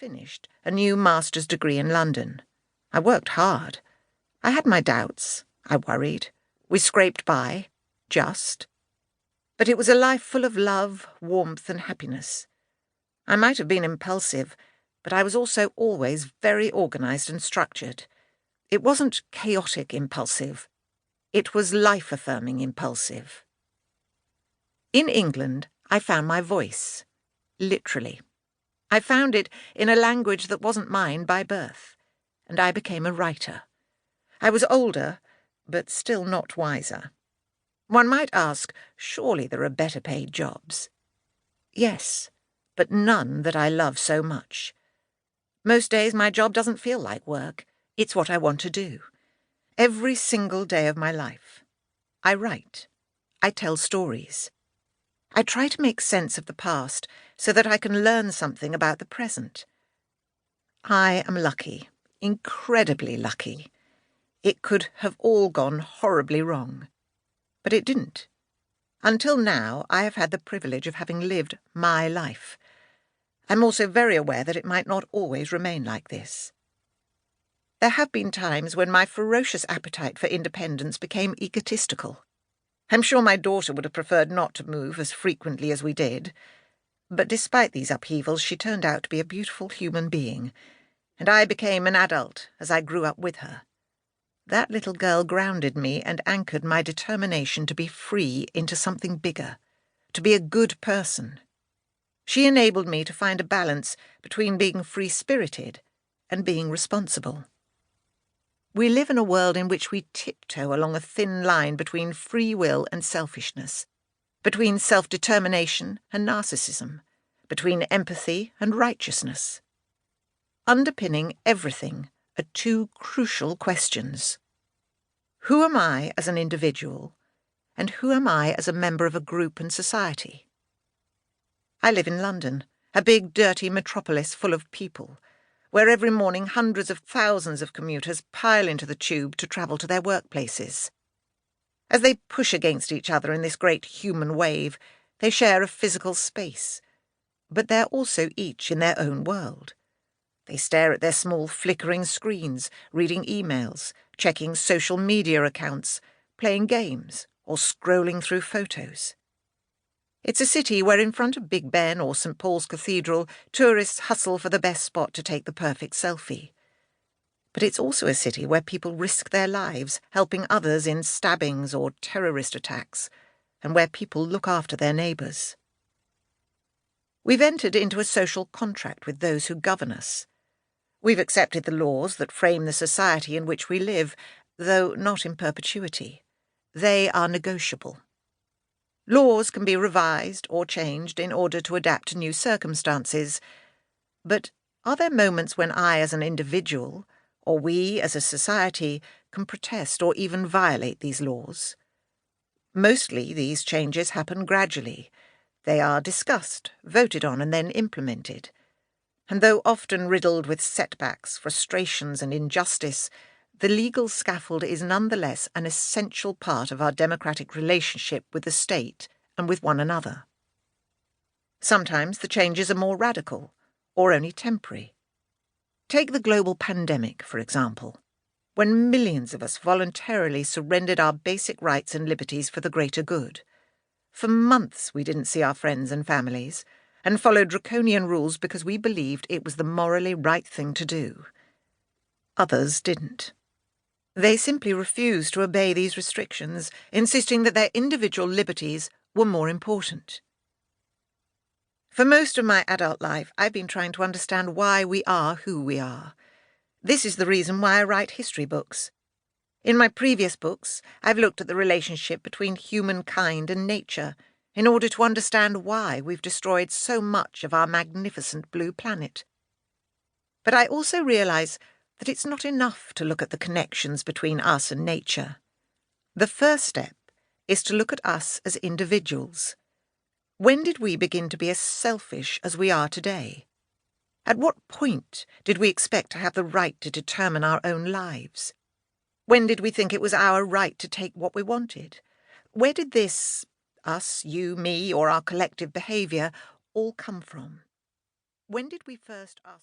finished a new master's degree in London. I worked hard. I had my doubts. I worried. We scraped by. Just. But it was a life full of love, warmth, and happiness. I might have been impulsive, but I was also always very organised and structured. It wasn't chaotic impulsive. It was life-affirming impulsive. In England, I found my voice. Literally. I found it in a language that wasn't mine by birth, and I became a writer. I was older, but still not wiser. One might ask, surely there are better paid jobs. Yes, but none that I love so much. Most days my job doesn't feel like work. It's what I want to do. Every single day of my life. I write. I tell stories. I try to make sense of the past so that I can learn something about the present. I am lucky, incredibly lucky. It could have all gone horribly wrong. But it didn't. Until now, I have had the privilege of having lived my life. I'm also very aware that it might not always remain like this. There have been times when my ferocious appetite for independence became egotistical. I'm sure my daughter would have preferred not to move as frequently as we did. But despite these upheavals, she turned out to be a beautiful human being, and I became an adult as I grew up with her. That little girl grounded me and anchored my determination to be free into something bigger, to be a good person. She enabled me to find a balance between being free-spirited and being responsible. We live in a world in which we tiptoe along a thin line between free will and selfishness, between self-determination and narcissism, between empathy and righteousness. Underpinning everything are two crucial questions. Who am I as an individual, and who am I as a member of a group and society? I live in London, a big, dirty metropolis full of people, where every morning hundreds of thousands of commuters pile into the tube to travel to their workplaces. As they push against each other in this great human wave, they share a physical space, but they're also each in their own world. They stare at their small flickering screens, reading emails, checking social media accounts, playing games, or scrolling through photos. It's a city where in front of Big Ben or St. Paul's Cathedral, tourists hustle for the best spot to take the perfect selfie. But it's also a city where people risk their lives helping others in stabbings or terrorist attacks, and where people look after their neighbours. We've entered into a social contract with those who govern us. We've accepted the laws that frame the society in which we live, though not in perpetuity. They are negotiable. Laws can be revised or changed in order to adapt to new circumstances. But are there moments when I as an individual, or we as a society, can protest or even violate these laws? Mostly these changes happen gradually. They are discussed, voted on, and then implemented. And though often riddled with setbacks, frustrations, and injustice, the legal scaffold is nonetheless an essential part of our democratic relationship with the state and with one another. Sometimes the changes are more radical, or only temporary. Take the global pandemic, for example, when millions of us voluntarily surrendered our basic rights and liberties for the greater good. For months we didn't see our friends and families, and followed draconian rules because we believed it was the morally right thing to do. Others didn't. They simply refused to obey these restrictions, insisting that their individual liberties were more important. For most of my adult life, I've been trying to understand why we are who we are. This is the reason why I write history books. In my previous books, I've looked at the relationship between humankind and nature, in order to understand why we've destroyed so much of our magnificent blue planet. But I also realise that it's not enough to look at the connections between us and nature. The first step is to look at us as individuals. When did we begin to be as selfish as we are today? At what point did we expect to have the right to determine our own lives? When did we think it was our right to take what we wanted? Where did this us, you, me, or our collective behaviour all come from? When did we first ask...